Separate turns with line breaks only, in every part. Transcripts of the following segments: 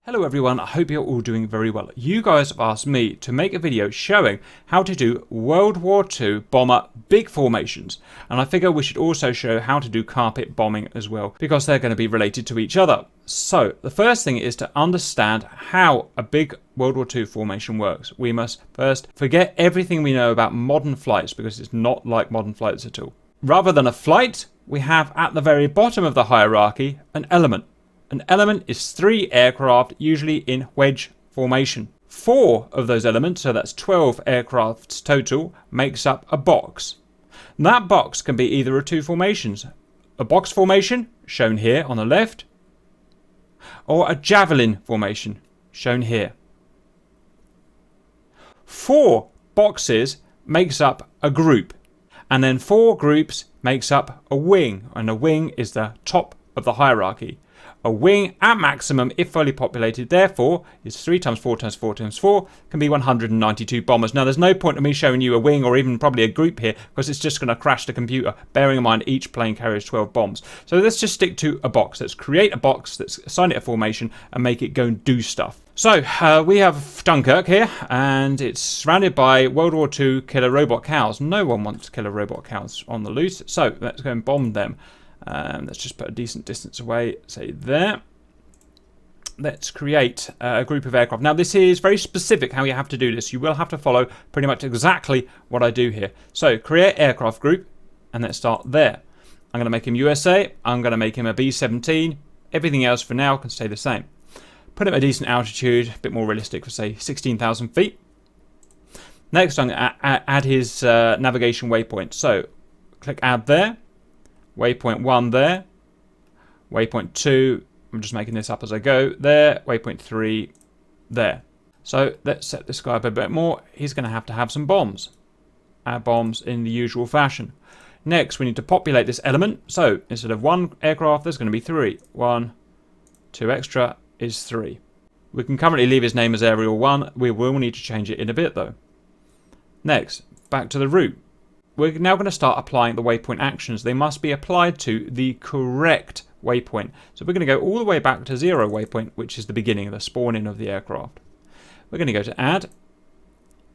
Hello everyone, I hope you're all doing very well. You guys have asked me to make a video showing how to do World War II bomber big formations, and I figure we should also show how to do carpet bombing as well, because they're going to be related to each other. So the first thing is to understand how a big World War II formation works. We must first forget everything we know about modern flights, because it's not like modern flights at all. Rather than a flight, we have at the very bottom of the hierarchy an element. An element is 3 aircraft, usually in wedge formation. 4 of those elements, so that's 12 aircrafts total, makes up a box. And that box can be either of 2 formations. A box formation, shown here on the left, or a javelin formation, shown here. 4 boxes makes up a group, and then 4 groups makes up a wing, and a wing is the top of the hierarchy. A wing at maximum, if fully populated, therefore, is 3 times 4 times 4 times 4, can be 192 bombers. Now, there's no point in me showing you a wing or even probably a group here, because it's just going to crash the computer, bearing in mind each plane carries 12 bombs. So let's just stick to a box. Let's create a box, let's assign it a formation, and make it go and do stuff. So, we have Dunkirk here, and it's surrounded by World War II killer robot cows. No one wants killer robot cows on the loose, so let's go and bomb them. Let's just put a decent distance away, say there. Let's create a group of aircraft. Now, this is very specific how you have to do this. You will have to follow pretty much exactly what I do here. So, create aircraft group, and let's start there. I'm going to make him USA. I'm going to make him a B-17. Everything else for now can stay the same. Put him at a decent altitude, a bit more realistic for, say, 16,000 feet. Next, I'm going to add his navigation waypoint. So, click Add there. Waypoint 1 there, waypoint 2, I'm just making this up as I go, there, waypoint 3 there. So let's set this guy up a bit more. He's going to have some bombs. Add bombs in the usual fashion. Next, we need to populate this element. So instead of 1 aircraft, there's going to be 3. 1, 2 extra is 3. We can currently leave his name as Aerial 1. We will need to change it in a bit though. Next, back to the route. We're now going to start applying the waypoint actions. They must be applied to the correct waypoint. So we're going to go all the way back to 0 waypoint, which is the beginning, the spawning of the aircraft. We're going to go to Add,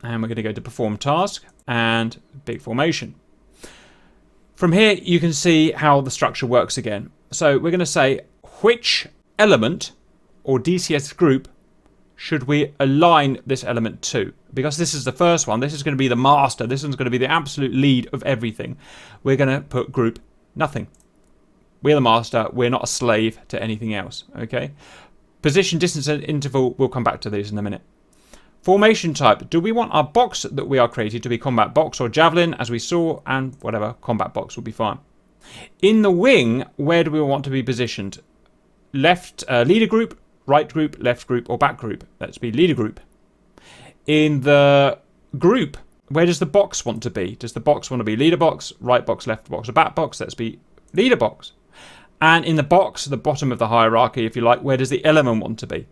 and we're going to go to Perform Task, and Big Formation. From here, you can see how the structure works again. So we're going to say, which element or DCS group should we align this element to? Because this is the first one. This is going to be the master. This one's going to be the absolute lead of everything. We're going to put group nothing. We're the master. We're not a slave to anything else. Okay. Position, distance, and interval. We'll come back to these in a minute. Formation type. Do we want our box that we are created to be combat box or javelin, as we saw, and whatever, combat box will be fine. In the wing, where do we want to be positioned? Left leader group, right group, left group, or back group? Let's be leader group. In the group, where does the box want to be? Does the box want to be leader box, right box, left box, or back box? Let's be leader box. And in the box, the bottom of the hierarchy, if you like, where does the element want to be?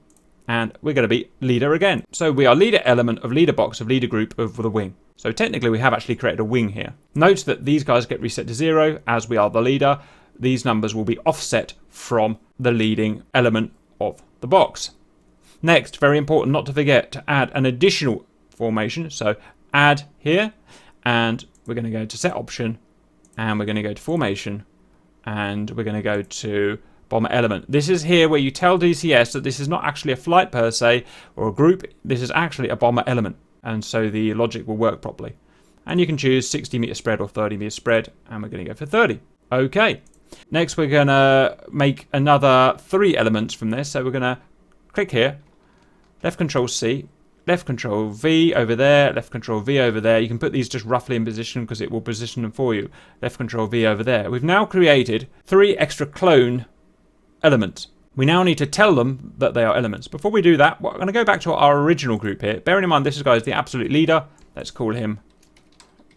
And we're going to be leader again. So we are leader element of leader box of leader group of the wing. So technically we have actually created a wing here. Note that these guys get reset to 0 as we are the leader. These numbers will be offset from the leading element of the box. Next, very important not to forget to add an additional formation. So add here, and we're going to go to set option, and we're going to go to formation, and we're going to go to bomber element. This is here where you tell DCS that this is not actually a flight per se or a group. This is actually a bomber element, and so the logic will work properly. And you can choose 60 meter spread or 30 meter spread, and we're going to go for 30. Okay. Next, we're going to make another 3 elements from this. So we're going to click here. Left control C, left control V over there, left control V over there. You can put these just roughly in position because it will position them for you. Left control V over there. We've now created 3 extra clone elements. We now need to tell them that they are elements. Before we do that, we're going to go back to our original group here. Bearing in mind this guy is the absolute leader. Let's call him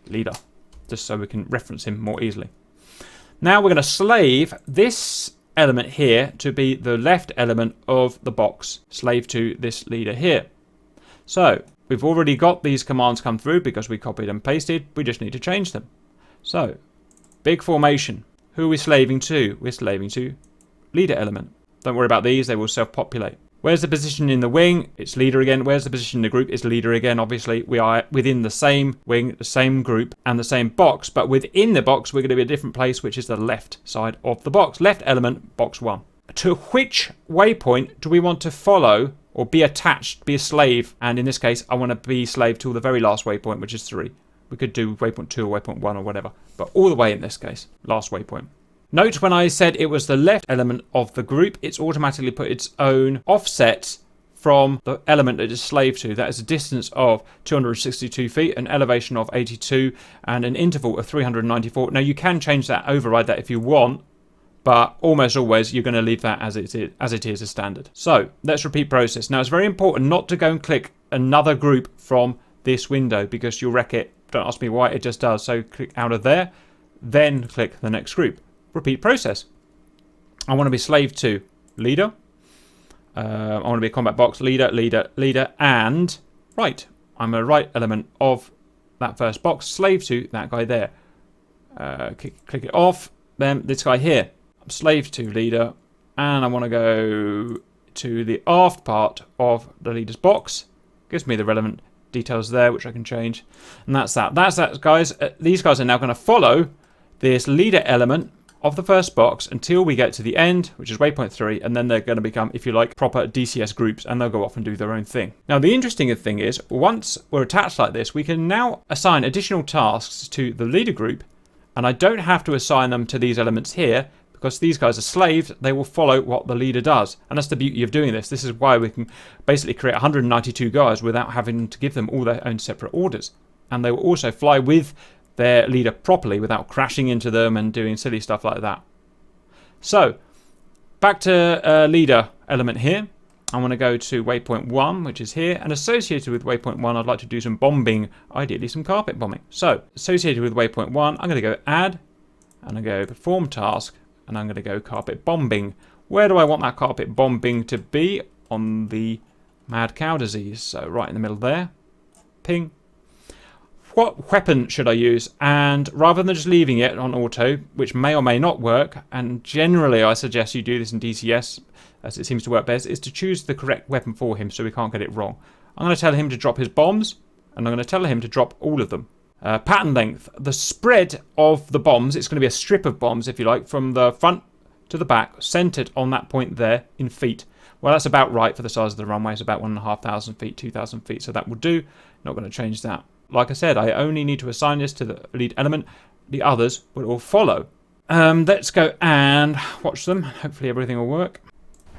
leader, just so we can reference him more easily. Now we're going to slave this element here to be the left element of the box, slave to this leader here. So we've already got these commands come through because we copied and pasted. We just need to change them. So big formation. Who are we slaving to? We're slaving to leader element. Don't worry about these, they will self-populate. Where's the position in the wing? It's leader again. Where's the position in the group? It's leader again. Obviously, we are within the same wing, the same group, and the same box. But within the box, we're going to be a different place, which is the left side of the box. Left element, box 1. To which waypoint do we want to follow or be attached, be a slave? And in this case, I want to be slave till the very last waypoint, which is 3. We could do waypoint 2 or waypoint 1 or whatever. But all the way in this case, last waypoint. Note when I said it was the left element of the group, it's automatically put its own offset from the element that it's slave to. That is a distance of 262 feet, an elevation of 82, and an interval of 394. Now you can change that, override that if you want, but almost always you're going to leave that as it is as standard. So let's repeat process. Now it's very important not to go and click another group from this window because you'll wreck it. Don't ask me why, it just does. So click out of there, then click the next group. Repeat process. I want to be slave to leader. I want to be a combat box leader, and right. I'm a right element of that first box, slave to that guy there. Click it off. Then this guy here. I'm slave to leader, and I want to go to the aft part of the leader's box. Gives me the relevant details there, which I can change, and that's that. That's that, guys. These guys are now going to follow this leader element of the first box until we get to the end, which is waypoint 3, and then they're going to become, if you like, proper DCS groups, and they'll go off and do their own thing. Now, the interesting thing is, once we're attached like this, we can now assign additional tasks to the leader group, and I don't have to assign them to these elements here, because these guys are slaves, they will follow what the leader does. And that's the beauty of doing this. This is why we can basically create 192 guys without having to give them all their own separate orders. And they will also fly with their leader properly without crashing into them and doing silly stuff like that. So back to leader element here. I want to go to waypoint 1, which is here, and associated with waypoint 1 I'd like to do some bombing, ideally some carpet bombing. So associated with waypoint 1 I'm going to go add, and I go perform task, and I'm going to go carpet bombing. Where do I want that carpet bombing to be? On the mad cow disease, so right in the middle there. Ping. What weapon should I use? And rather than just leaving it on auto, which may or may not work, and generally I suggest you do this in DCS, as it seems to work best, is to choose the correct weapon for him so we can't get it wrong. I'm going to tell him to drop his bombs, and I'm going to tell him to drop all of them. Pattern length. The spread of the bombs, it's going to be a strip of bombs, if you like, from the front to the back, centered on that point there in feet. Well, that's about right for the size of the runway. It's about 1,500 feet, 2,000 feet, so that will do. Not going to change that. Like I said, I only need to assign this to the lead element. The others will all follow. Let's go and watch them. Hopefully everything will work.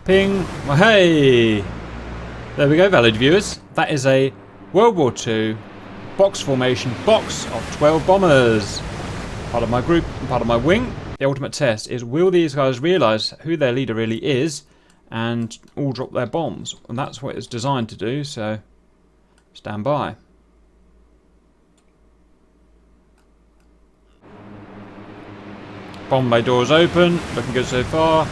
Ping. Well, hey! There we go, valued viewers. That is a World War II box formation box of 12 bombers. Part of my group and part of my wing. The ultimate test is, will these guys realise who their leader really is and all drop their bombs? And that's what it's designed to do, so stand by. Bomb bay doors open, looking good so far.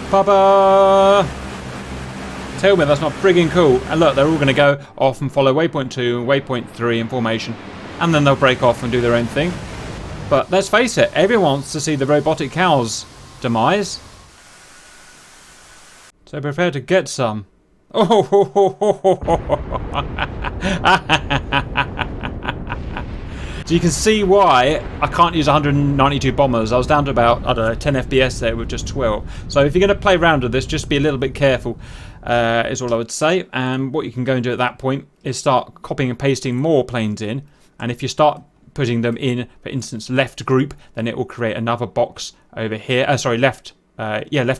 Baba! Tell me that's not frigging cool. And look, they're all going to go off and follow waypoint 2 and waypoint 3 in formation. And then they'll break off and do their own thing. But let's face it, everyone wants to see the robotic cow's demise. So prepare to get some. Oh, ho, ho, ho, ho, ho. So you can see why I can't use 192 bombers. I was down to about, I don't know, 10 FPS there with just 12. So if you're going to play around with this, just be a little bit careful, is all I would say. And what you can go and do at that point is start copying and pasting more planes in. And if you start putting them in, for instance, left group, then it will create another box over here. Left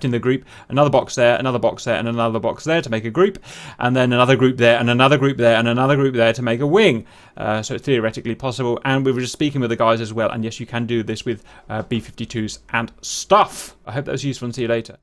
in the group, another box there, another box there, and another box there to make a group, and then another group there, and another group there, and another group there to make a wing. So it's theoretically possible, and we were just speaking with the guys as well, and yes, you can do this with B-52s and stuff. I hope that was useful, and see you later.